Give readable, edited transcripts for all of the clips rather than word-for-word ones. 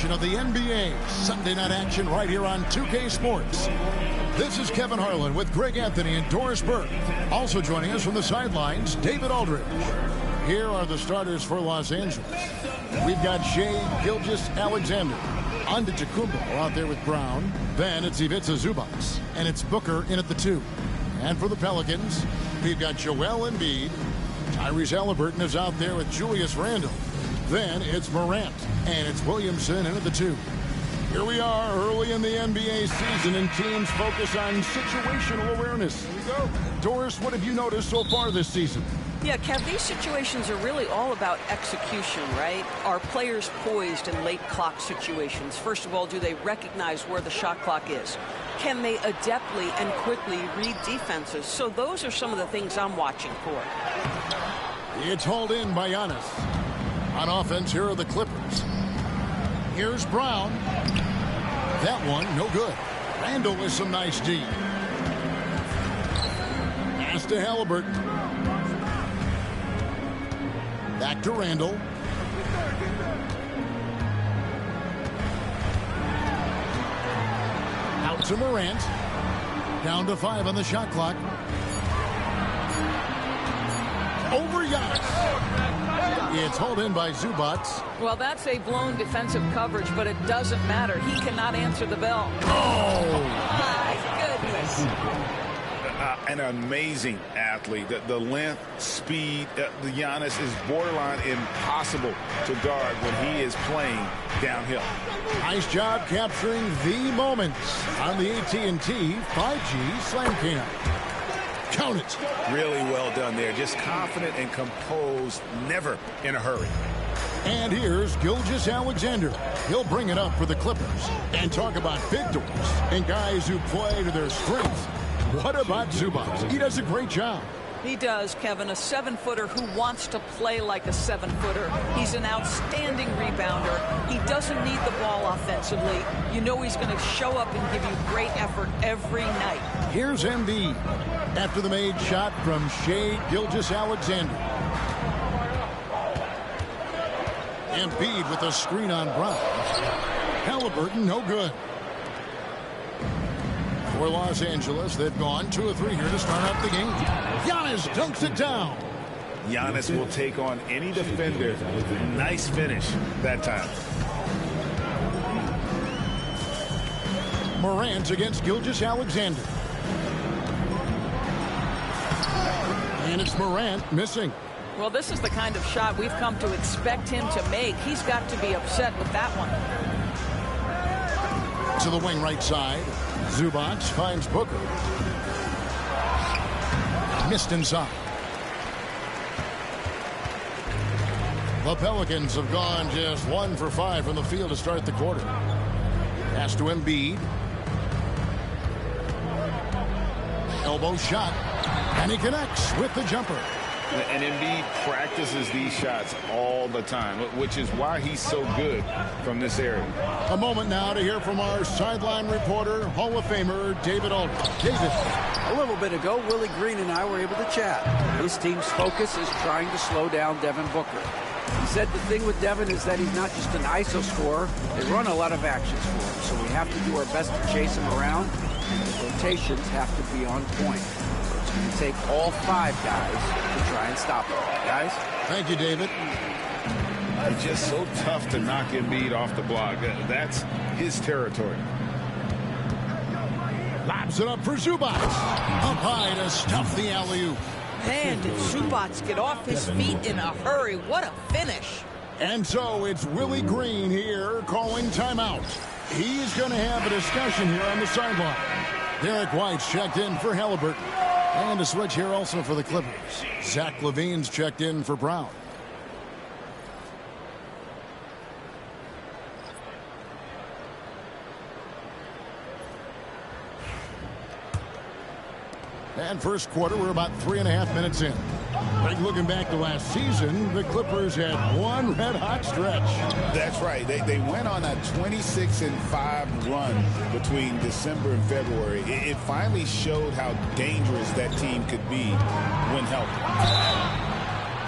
Of the NBA Sunday night action right here on 2K Sports. This is Kevin Harlan with Greg Anthony and Doris Burke. Also joining us from the sidelines, David Aldridge. Here are the starters for Los Angeles. We've got Shai Gilgeous-Alexander. Antetokounmpo out there with Brown. Then it's Ivica Zubac. And it's Booker in at the 2. And for the Pelicans, we've got Joel Embiid. Tyrese Halliburton is out there with Julius Randle. Then it's Morant, and it's Williamson in at the 2. Here we are early in the NBA season, and teams focus on situational awareness. Here we go. Doris, what have you noticed so far this season? Yeah, Kev, these situations are really all about execution, right? Are players poised in late clock situations? First of all, do they recognize where the shot clock is? Can they adeptly and quickly read defenses? So those are some of the things I'm watching for. It's hauled in by Giannis. On offense, here are the Clippers. Here's Brown. That one, no good. Randle with some nice D. Pass to Halliburton. Back to Randle. Out to Morant. Down to 5 on the shot clock. Over Giannis. It's hauled in by Zubac. Well, that's a blown defensive coverage, but it doesn't matter. He cannot answer the bell. Oh! My goodness. An amazing athlete. The length, speed, the Giannis is borderline impossible to guard when he is playing downhill. Nice job capturing the moments on the AT&T 5G Slam Cam. Count it. Really well done there. Just confident and composed, never in a hurry. And here's Gilgeous-Alexander. He'll bring it up for the Clippers. And talk about victors and guys who play to their strengths. What about Zubac? He does a great job. He does, Kevin. A 7-footer who wants to play like a 7-footer. He's an outstanding rebounder. He doesn't need the ball offensively. You know he's going to show up and give you great effort every night. Here's Embiid after the made shot from Shai Gilgeous-Alexander. Embiid with a screen on Brown. Halliburton, no good. For Los Angeles, they've gone 2 of 3 here to start out the game. Giannis dunks it down. Giannis will take on any defender. Nice finish that time. Morant against Gilgeous-Alexander. And it's Morant missing. Well, this is the kind of shot we've come to expect him to make. He's got to be upset with that one. To the wing right side. Zubac finds Booker. Missed inside. The Pelicans have gone just 1 for 5 from the field to start the quarter. Pass to Embiid. Elbow shot. And he connects with the jumper. And Embiid practices these shots all the time, which is why he's so good from this area. A moment now to hear from our sideline reporter, Hall of Famer David Aldridge. David. A little bit ago, Willie Green and I were able to chat. His team's focus is trying to slow down Devin Booker. He said the thing with Devin is that he's not just an ISO scorer. They run a lot of actions for him, so we have to do our best to chase him around, and the rotations have to be on point. It's going to take all 5 guys to try and stop him. Guys? Thank you, David. It's just so tough to knock Embiid off the block. That's his territory. Lobs it up for Zubac. Up high to stuff the alley-oop. Man, did Zubac get off his feet in a hurry. What a finish. And so it's Willie Green here calling timeout. He's going to have a discussion here on the sideline. Derek White's checked in for Halliburton. And a switch here also for the Clippers. Zach LaVine's checked in for Brown. And first quarter, we're about 3.5 minutes in. Like looking back to last season, the Clippers had one red-hot stretch. That's right. They went on a 26-5 run between December and February. It finally showed how dangerous that team could be when healthy.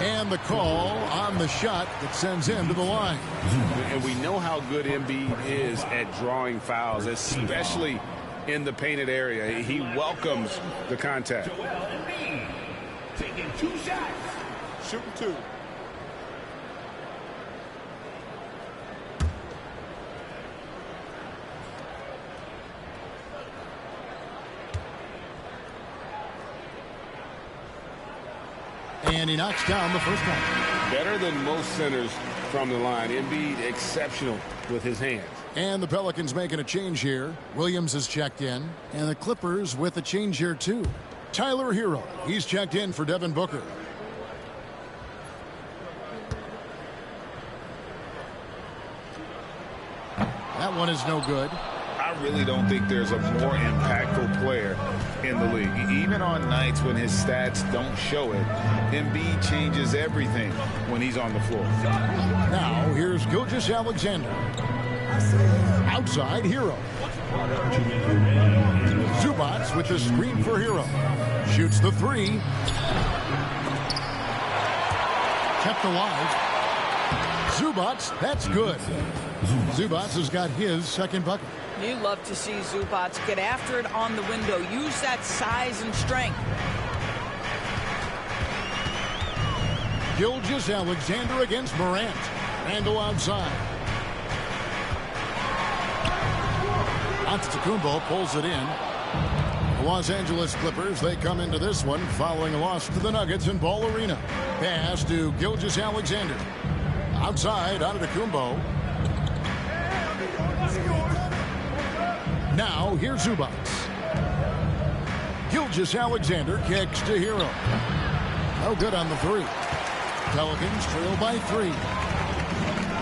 And the call on the shot that sends him to the line. And we know how good Embiid is at drawing fouls, especially in the painted area. He welcomes the contact. Taking 2 shots. Shooting 2. And he knocks down the first one. Better than most centers from the line. Embiid exceptional with his hands. And the Pelicans making a change here. Williams is checked in. And the Clippers with a change here too. Tyler Hero. He's checked in for Devin Booker. That one is no good. I really don't think there's a more impactful player in the league. Even on nights when his stats don't show it, Embiid changes everything when he's on the floor. Now here's Gilgeous-Alexander. Outside Hero. Zubac with the screen for Hero. Shoots the 3. Kept alive. Zubac, that's good. Zubac has got his second bucket. You love to see Zubac get after it on the window. Use that size and strength. Gilgeous-Alexander against Morant. Randle outside. Antetokounmpo pulls it in. The Los Angeles Clippers, they come into this one following a loss to the Nuggets in Ball Arena. Pass to Gilgeous-Alexander. Outside, Antetokounmpo. Now, here's Zubac. Gilgeous-Alexander kicks to Hero. No good on the 3. Pelicans trail by 3.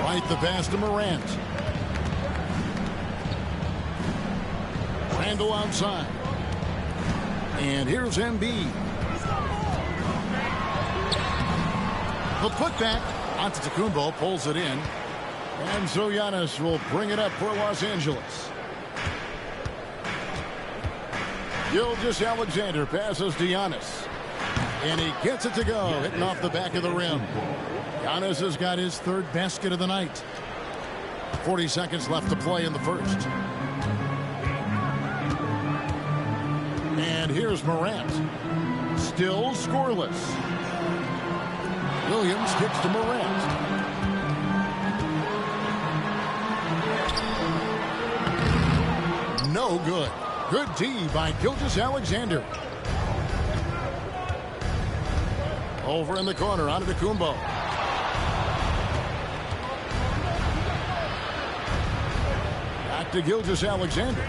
Right the pass to Morant. Randle outside. And here's Embiid. The putback. Antetokounmpo pulls it in. And so Giannis will bring it up for Los Angeles. Gilgeous-Alexander passes to Giannis. And he gets it to go, hitting off the back of the rim. Giannis has got his 3rd basket of the night. 40 seconds left to play in the first. And here's Morant. Still scoreless. Williams kicks to Morant. No good. Good D by Gilgeous-Alexander. Over in the corner, Antetokounmpo. Back to Gilgeous-Alexander.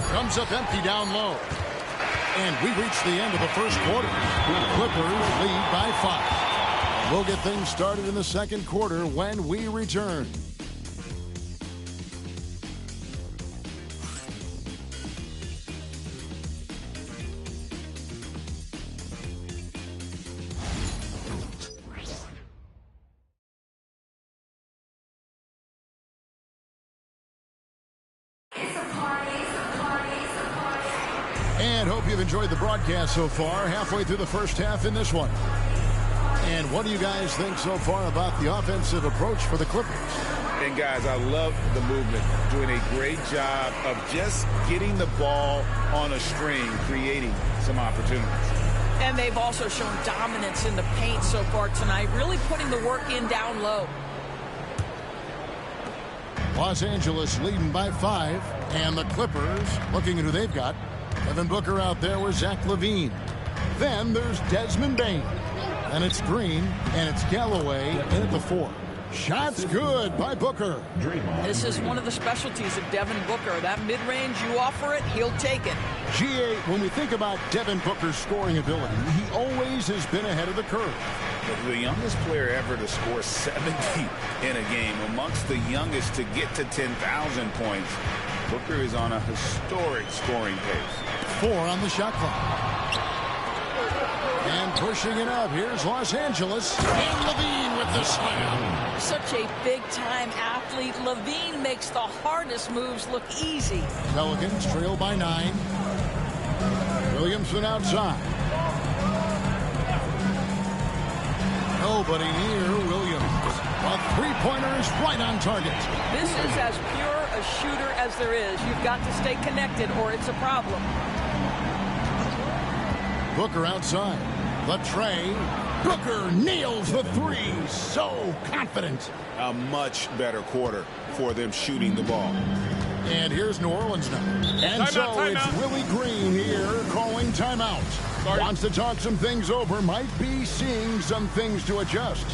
Comes up empty down low. And we reach the end of the first quarter. Clippers lead by 5. We'll get things started in the second quarter when we return. And hope you've enjoyed the broadcast so far. Halfway through the first half in this one. And what do you guys think so far about the offensive approach for the Clippers? And guys, I love the movement. Doing a great job of just getting the ball on a string, creating some opportunities. And they've also shown dominance in the paint so far tonight, really putting the work in down low. Los Angeles leading by 5. And the Clippers looking at who they've got. Devin Booker out there with Zach LaVine. Then there's Desmond Bane. And it's Green, and it's Galloway in at the 4. Shots good by Booker. This is one of the specialties of Devin Booker. That mid-range, you offer it, he'll take it. GA, when we think about Devin Booker's scoring ability, he always has been ahead of the curve. The youngest player ever to score 70 in a game, amongst the youngest to get to 10,000 points. Booker is on a historic scoring pace. 4 on the shot clock. And pushing it up, here's Los Angeles. And LaVine with the slam. Such a big-time athlete. LaVine makes the hardest moves look easy. Pelicans trail by 9. Williamson outside. Nobody near Williams. A three-pointer is right on target. This is as pure a shooter as there is. You've got to stay connected or it's a problem. Booker outside. The tray. Booker nails the three. So confident. A much better quarter for them shooting the ball. And here's New Orleans now. And it's Willie Green here calling timeout. Wants to talk some things over. Might be seeing some things to adjust.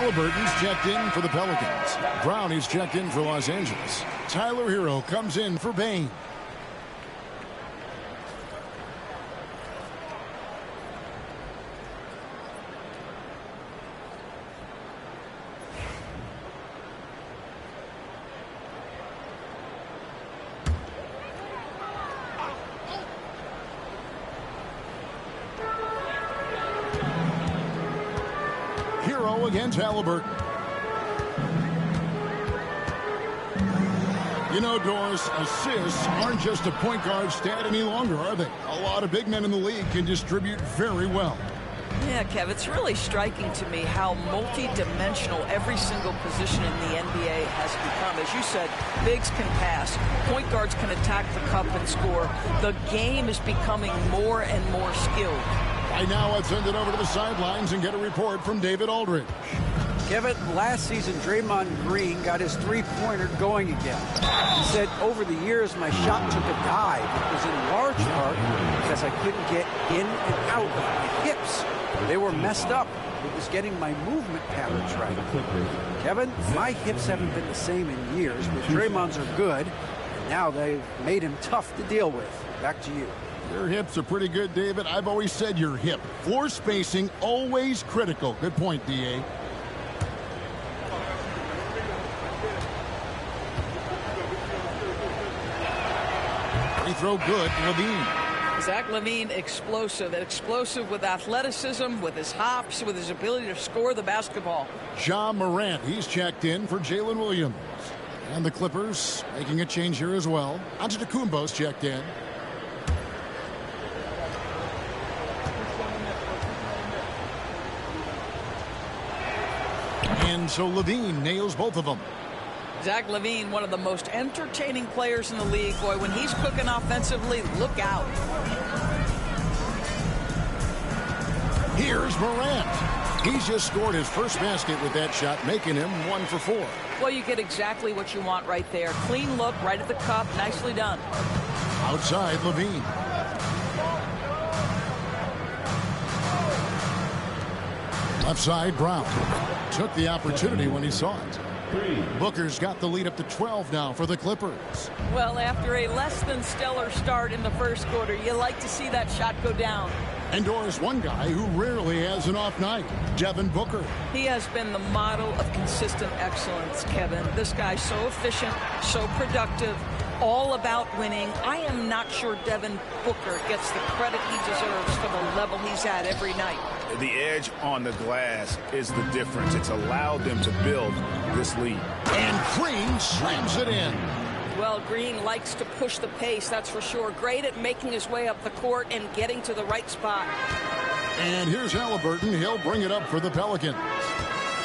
Halliburton's checked in for the Pelicans. Brown is checked in for Los Angeles. Tyler Hero comes in for Bain. Against Halliburton. You know, Doris, assists aren't just a point guard stat any longer, are they? A lot of big men in the league can distribute very well. Yeah, Kev, it's really striking to me how multi-dimensional every single position in the NBA has become. As you said, bigs can pass, point guards can attack the cup and score. The game is becoming more and more skilled. Right now, let's send it over to the sidelines and get a report from David Aldridge. Kevin, last season, Draymond Green got his three-pointer going again. He said, over the years, my shot took a dive. It was in large part because I couldn't get in and out of my hips. They were messed up. It was getting my movement patterns right. Kevin, my hips haven't been the same in years, but Draymond's are good, and now they've made him tough to deal with. Back to you. Your hips are pretty good, David. I've always said your hip. Floor spacing, always critical. Good point, D.A. Free throw good, Levine. Zach LaVine, explosive with athleticism, with his hops, with his ability to score the basketball. Ja Morant, he's checked in for Jalen Williams. And the Clippers making a change here as well. Antetokounmpo's checked in. And so Levine nails both of them. Zach LaVine, one of the most entertaining players in the league. Boy, when he's cooking offensively, look out. Here's Morant. He's just scored his first basket with that shot, making him 1 for 4. Well, you get exactly what you want right there. Clean look, right at the cup. Nicely done. Outside, Levine. Left side, Brown. Took the opportunity when he saw it. Booker's got the lead up to 12 now for the Clippers. Well, after a less than stellar start in the first quarter, you like to see that shot go down. And Doris, one guy who rarely has an off night, Devin Booker. He has been the model of consistent excellence, Kevin. This guy's so efficient, so productive, all about winning. I am not sure Devin Booker gets the credit he deserves for the level he's at every night. The edge on the glass is the difference. It's allowed them to build this lead. And Green slams it in. Well, Green likes to push the pace, that's for sure. Great at making his way up the court and getting to the right spot. And here's Halliburton. He'll bring it up for the Pelicans.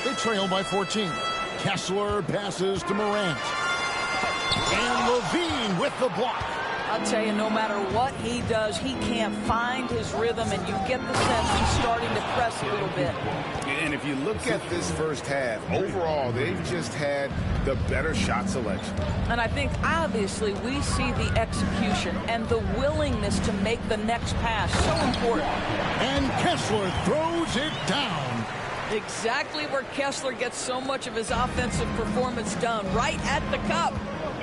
They trail by 14. Kessler passes to Morant. And Levine with the block. I'll tell you, no matter what he does, he can't find his rhythm, and you get the sense he's starting to press a little bit. And if you look at this first half, overall, they've just had the better shot selection. And I think, obviously, we see the execution and the willingness to make the next pass so important. And Kessler throws it down. Exactly where Kessler gets so much of his offensive performance done, right at the cup.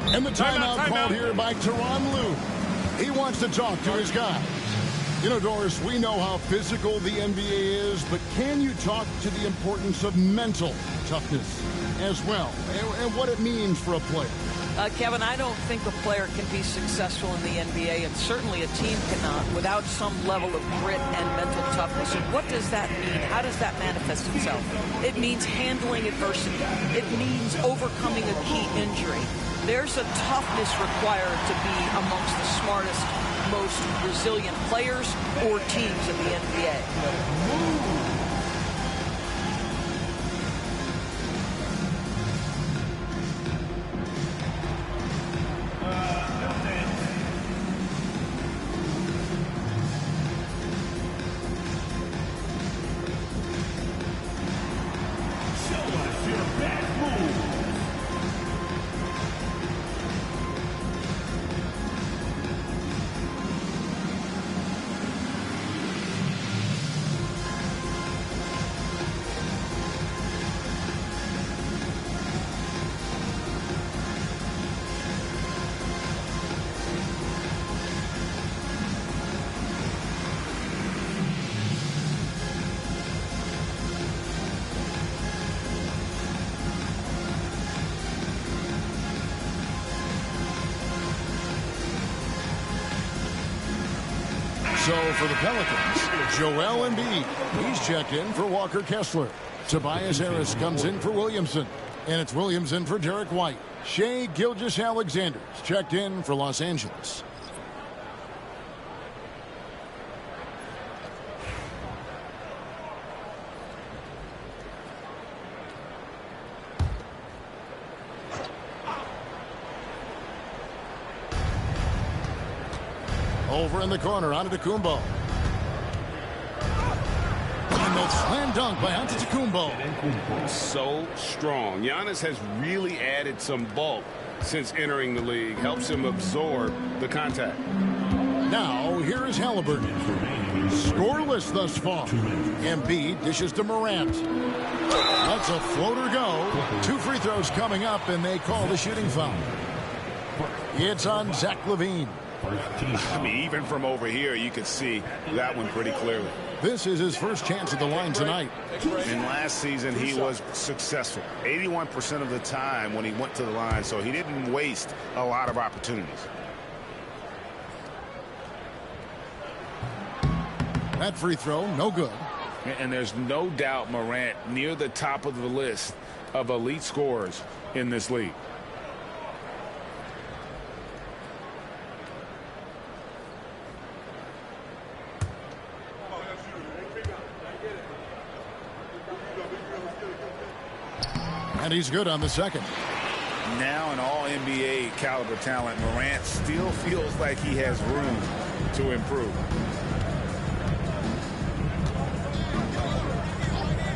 And the timeout called here by Tyronn Lue. He wants to talk to his guys. You know, Doris, we know how physical the NBA is, but can you talk to the importance of mental toughness as well, and what it means for a player? Kevin, I don't think a player can be successful in the NBA, and certainly a team cannot, without some level of grit and mental toughness. And what does that mean? How does that manifest itself? It means handling adversity. It means overcoming a key injury. There's a toughness required to be amongst the smartest, most resilient players or teams in the NBA. So for the Pelicans, Joel Embiid. He's checked in for Walker Kessler. Tobias Harris comes in for Williamson. And it's Williamson for Derek White. Shai Gilgeous-Alexander's checked in for Los Angeles. Over in the corner, Antetokounmpo. And the slam dunk by Antetokounmpo. So strong. Giannis has really added some bulk since entering the league. Helps him absorb the contact. Now, here is Halliburton. Scoreless thus far. Embiid dishes to Morant. Lets a floater go. 2 free throws coming up, and they call the shooting foul. It's on Zach LaVine. I mean, even from over here, you could see that one pretty clearly. This is his first chance at the line tonight. And last season, he was successful 81% of the time when he went to the line, so he didn't waste a lot of opportunities. That free throw, no good. And there's no doubt Morant near the top of the list of elite scorers in this league. And he's good on the second. Now an all-NBA caliber talent, Morant still feels like he has room to improve.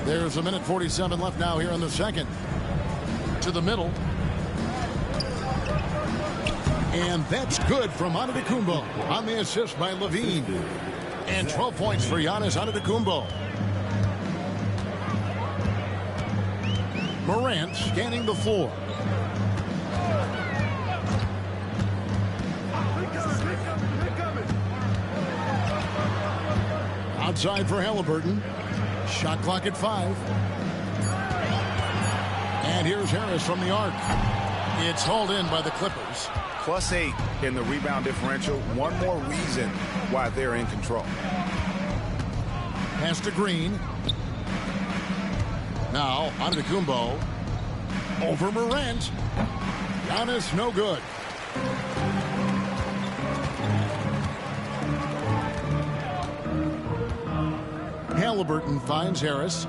There's a minute 47 left now here in the second. To the middle. And that's good from Antetokounmpo on the assist by LaVine. And 12 points for Giannis Antetokounmpo. Morant scanning the floor. Outside for Halliburton. Shot clock at 5. And here's Harris from the arc. It's hauled in by the Clippers. +8 in the rebound differential. One more reason why they're in control. Pass to Green. Now, on to Kumbo. Over Morant. Giannis, no good. Halliburton finds Harris.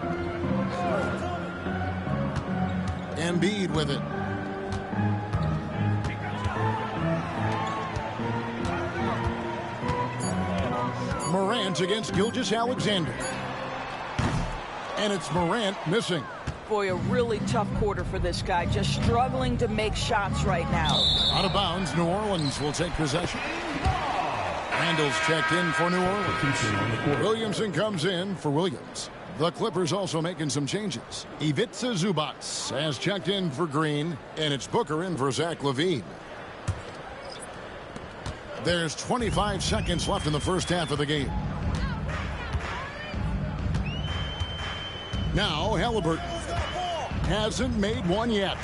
Embiid with it. Morant against Gilgeous-Alexander. And it's Morant missing. Boy, a really tough quarter for this guy. Just struggling to make shots right now. Out of bounds, New Orleans will take possession. Randall's checked in for New Orleans. Williamson comes in for Williams. The Clippers also making some changes. Ivica Zubac has checked in for Green, and it's Booker in for Zach LaVine. There's 25 seconds left in the first half of the game. Now Halliburton hasn't made one yet.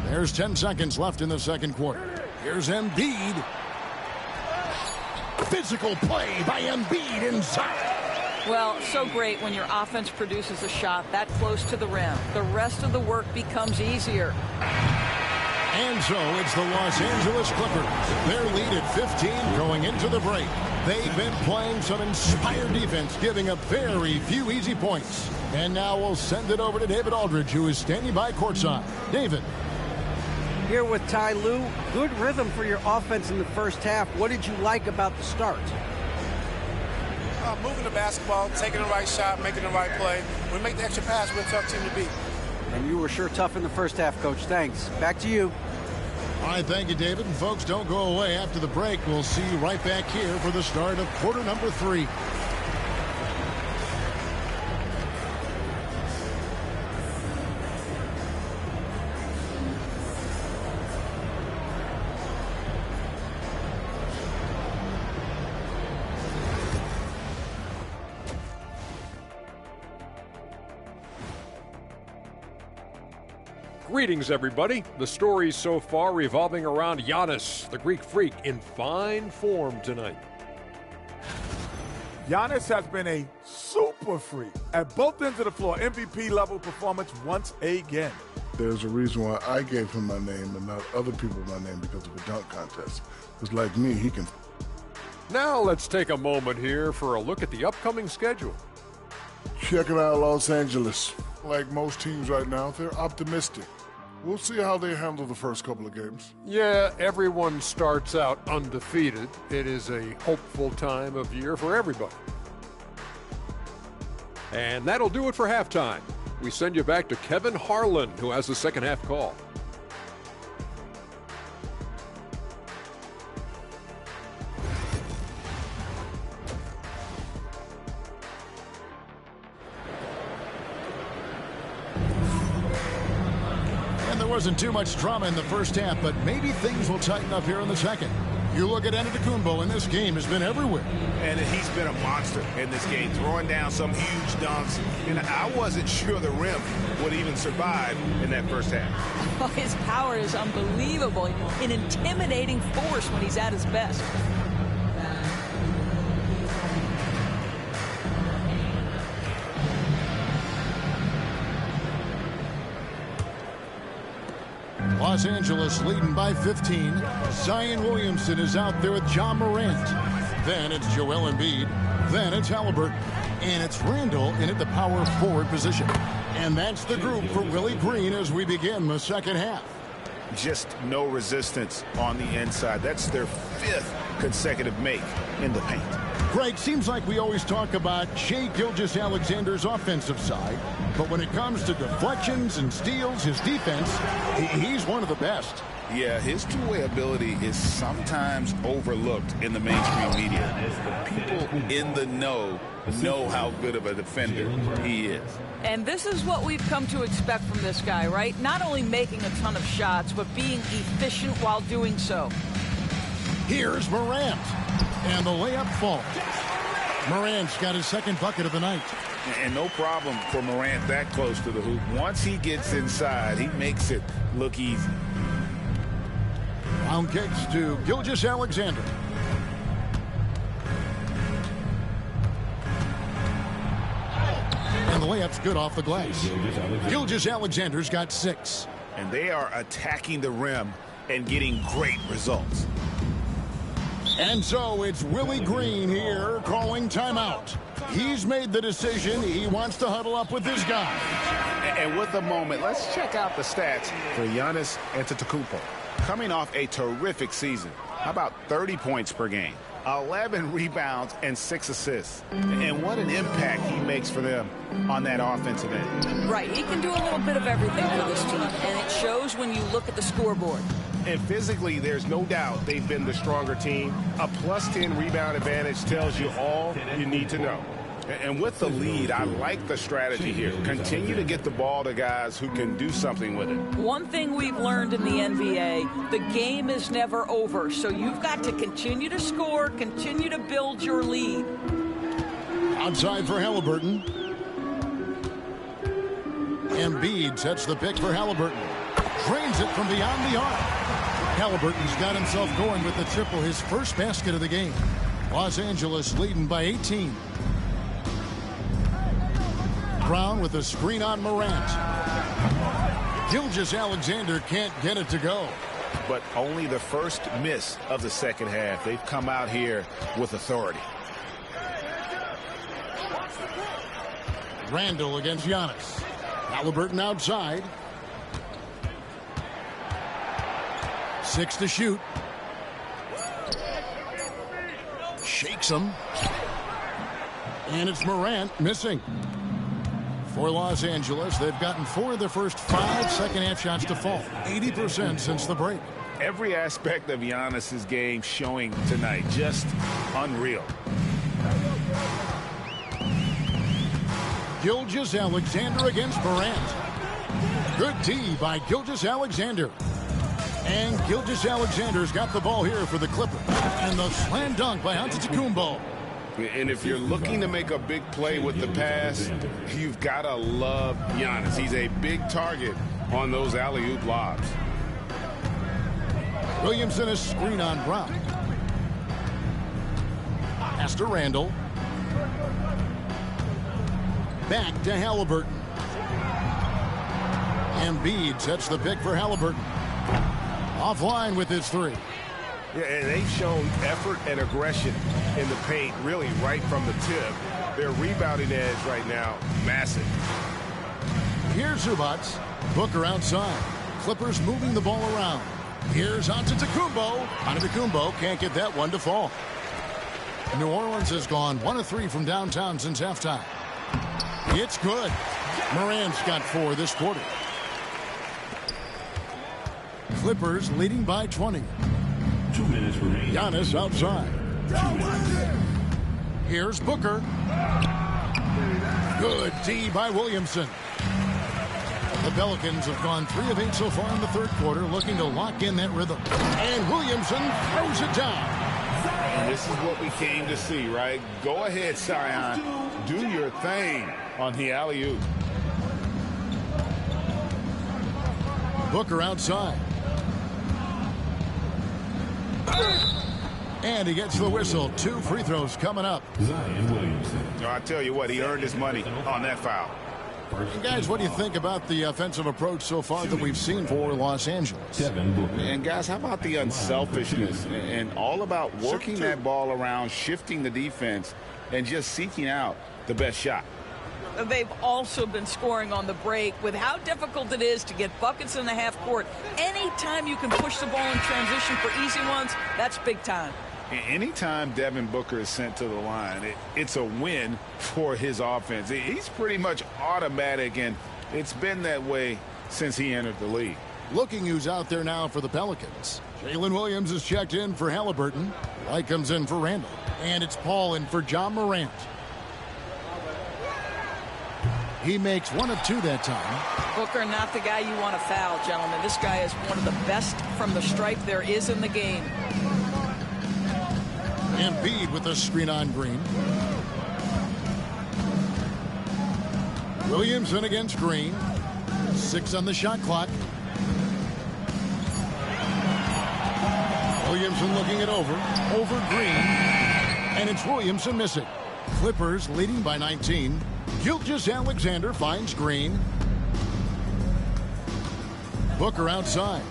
There's 10 seconds left in the second quarter. Here's Embiid. Physical play by Embiid inside. Well, so great when your offense produces a shot that close to the rim. The rest of the work becomes easier. And so it's the Los Angeles Clippers. Their lead at 15 going into the break. They've been playing some inspired defense, giving up very few easy points. And now we'll send it over to David Aldridge, who is standing by courtside. David. Here with Ty Lue, good rhythm for your offense in the first half. What did you like about the start? Moving the basketball, taking the right shot, making the right play. When we make the extra pass, we're a tough team to beat. And you were sure tough in the first half, Coach. Thanks. Back to you. All right, thank you, David. And folks, don't go away. After the break, we'll see you right back here for the start of quarter number 3. Greetings, everybody. The stories so far revolving around Giannis, the Greek freak, in fine form tonight. Giannis has been a super freak at both ends of the floor. MVP level performance once again. There's a reason why I gave him my name and not other people my name, because of a dunk contest. Because like me, he can. Now let's take a moment here for a look at the upcoming schedule. Check it out, Los Angeles. Like most teams right now, they're optimistic. We'll see how they handle the first couple of games. Yeah, everyone starts out undefeated. It is a hopeful time of year for everybody. And that'll do it for halftime. We send you back to Kevin Harlan, who has the second half call. There wasn't too much drama in the first half, but maybe things will tighten up here in the second. You look at Antetokounmpo, and this game has been everywhere. And he's been a monster in this game, throwing down some huge dunks. And I wasn't sure the rim would even survive in that first half. Oh, his power is unbelievable. An intimidating force when he's at his best. Los Angeles leading by 15. Zion Williamson is out there with John Morant. Then it's Joel Embiid. Then it's Halliburton. And it's Randall in at the power forward position. And that's the group for Willie Green as we begin the second half. Just no resistance on the inside. That's their 5th consecutive make in the paint. Greg, seems like we always talk about Shai Gilgeous-Alexander's offensive side, but when it comes to deflections and steals, his defense, he's one of the best. Yeah, his two-way ability is sometimes overlooked in the mainstream media. People in the know how good of a defender he is. And this is what we've come to expect from this guy, right? Not only making a ton of shots, but being efficient while doing so. Here's Morant. And the layup falls. Morant's got his second bucket of the night. And no problem for Morant that close to the hoop. Once he gets inside, he makes it look easy. Round kicks to Gilgeous-Alexander. layup's good off the glass. Gilgeous-Alexander's got 6. And they are attacking the rim and getting great results. And so it's Willie Green here calling timeout. He's made the decision. He wants to huddle up with his guys. And with a moment, let's check out the stats for Giannis Antetokounmpo. Coming off a terrific season. How about 30 points per game, 11 rebounds, and 6 assists? And what an impact he makes for them on that offensive end. Right. He can do a little bit of everything for this team, and it shows when you look at the scoreboard. And physically, there's no doubt they've been the stronger team. A plus 10 rebound advantage tells you all you need to know. And with the lead, I like the strategy here. Continue to get the ball to guys who can do something with it. One thing we've learned in the NBA, the game is never over. So you've got to continue to score, continue to build your lead. Outside for Halliburton. Embiid sets the pick for Halliburton. Drains it from beyond the arc. Halliburton's got himself going with the triple, his first basket of the game. Los Angeles leading by 18. Brown with a screen on Morant. Gilgeous-Alexander can't get it to go. But only the first miss of the second half. They've come out here with authority. Randall against Giannis. Halliburton outside. 6 to shoot. Shakes him. And it's Morant missing. For Los Angeles, they've gotten 4 of their first 5 second-half shots to fall. 80% since the break. Every aspect of Giannis's game showing tonight. Just unreal. Gilgeous-Alexander against Morant. Good D by Gilgeous-Alexander. And Gilgeous-Alexander's got the ball here for the Clippers. And the slam dunk by Antetokounmpo. And if you're looking to make a big play with the pass, you've got to love Giannis. He's a big target on those alley-oop lobs. Williamson is screen on Brown. Pass to Randall. Back to Halliburton. Embiid sets the pick for Halliburton. Offline with his 3. Yeah, and they've shown effort and aggression in the paint, really right from the tip. Their rebounding edge right now, massive. Here's Zubats. Booker outside. Clippers moving the ball around. Here's Antetokounmpo. Antetokounmpo can't get that one to fall. New Orleans has gone 1 of 3 from downtown since halftime. It's good. Morant's got 4 this quarter. Clippers leading by 20. 2 minutes remaining. Giannis outside. Here's Booker. Good D by Williamson. The Pelicans have gone 3 of 8 so far in the third quarter, looking to lock in that rhythm. And Williamson throws it down. And this is what we came to see, right? Go ahead, Zion. Do your thing on the alley-oop. Booker outside. And he gets the whistle. 2 free throws coming up. Zion Williamson. I tell you what, he earned his money on that foul. And guys, what do you think about the offensive approach so far that we've seen for Los Angeles? And guys, how about the unselfishness and all about working that ball around, shifting the defense, and just seeking out the best shot? They've also been scoring on the break. With how difficult it is to get buckets in the half court, anytime you can push the ball in transition for easy ones, that's big time. Anytime Devin Booker is sent to the line, it's a win for his offense. He's pretty much automatic, and it's been that way since he entered the league. Looking who's out there now for the Pelicans. Jalen Williams is checked in for Halliburton. White comes in for Randall. And it's Paul in for John Morant. He makes 1 of 2 that time. Booker, not the guy you want to foul, gentlemen. This guy is one of the best from the stripe there is in the game. Embiid with a screen on Green. Williamson against Green. 6 on the shot clock. Williamson looking it over Green. And it's Williamson missing. Clippers leading by 19. Gilgeous-Alexander finds Green. Booker outside.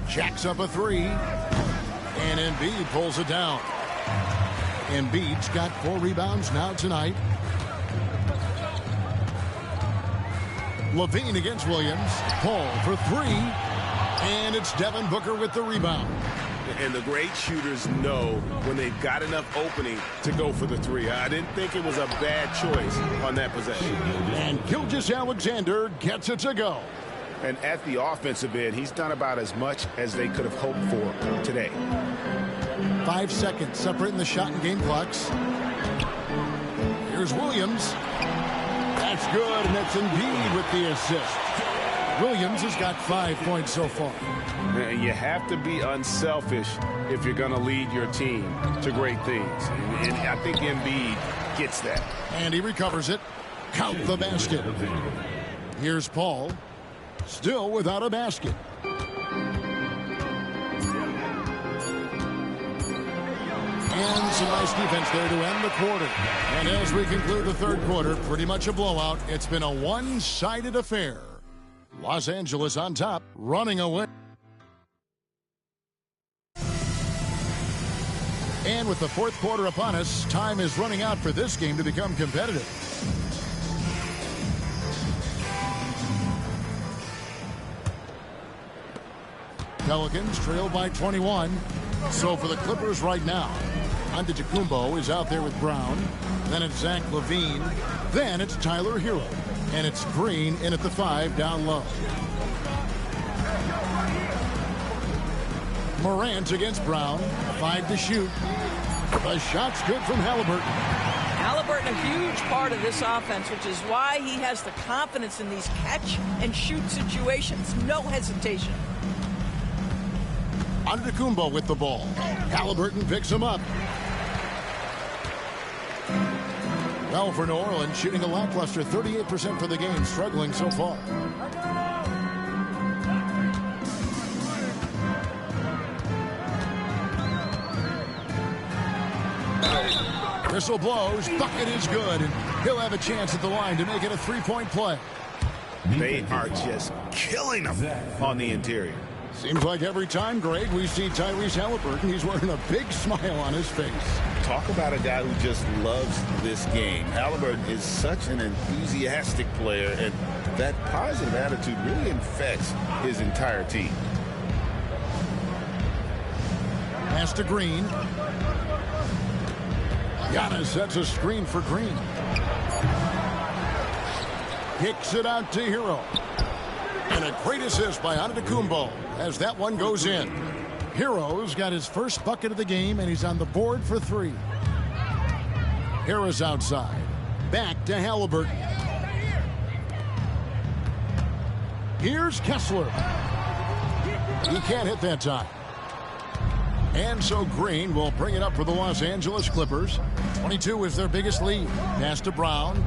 Jacks up a three. And Embiid pulls it down. Embiid's got 4 rebounds now tonight. Levine against Williams. Paul for 3. And it's Devin Booker with the rebound. And the great shooters know when they've got enough opening to go for the 3. I didn't think it was a bad choice on that possession. And Gilgeous-Alexander gets it to go. And at the offensive end, he's done about as much as they could have hoped for today. 5 seconds separating the shot and game clocks. Here's Williams. That's good, and it's Embiid with the assist. Williams has got 5 points so far. You have to be unselfish if you're going to lead your team to great things. And I think Embiid gets that. And he recovers it. Count the basket. Here's Paul. Still without a basket. And some nice defense there to end the quarter. And as we conclude the third quarter, pretty much a blowout. It's been a one-sided affair. Los Angeles on top, running away. And with the fourth quarter upon us, time is running out for this game to become competitive. Pelicans trail by 21. So for the Clippers right now, Antetokounmpo is out there with Brown. Then it's Zach LaVine. Then it's Tyler Hero. And it's Green in at the 5 down low. Morant against Brown. 5 to shoot. The shot's good from Halliburton. Halliburton, a huge part of this offense, which is why he has the confidence in these catch and shoot situations. No hesitation. Antetokounmpo with the ball. Halliburton picks him up. Well, for New Orleans, shooting a lackluster 38% for the game, struggling so far. Whistle blows, bucket is good, and he'll have a chance at the line to make it a 3-point play. They are just killing them on the interior. Seems like every time, Greg, we see Tyrese Halliburton, he's wearing a big smile on his face. Talk about a guy who just loves this game. Halliburton is such an enthusiastic player, and that positive attitude really infects his entire team. Pass to Green. Giannis sets a screen for Green. Kicks it out to Hero. And a great assist by Antetokounmpo as that one goes in. Hero's got his first bucket of the game, and he's on the board for 3. Harris outside. Back to Halliburton. Here's Kessler. He can't hit that time. And so Green will bring it up for the Los Angeles Clippers. 22 is their biggest lead. Pass to Brown.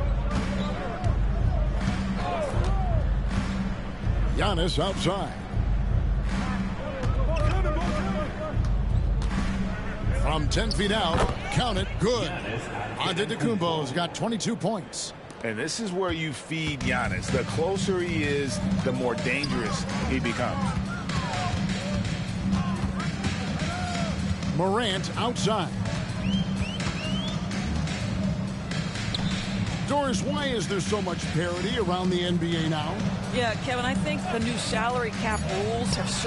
Giannis outside. From 10 feet out, count it, good. Antetokounmpo's got 22 points. And this is where you feed Giannis. The closer he is, the more dangerous he becomes. Morant outside. Doris, why is there so much parity around the NBA now? Yeah, Kevin, I think the new salary cap rules have certainly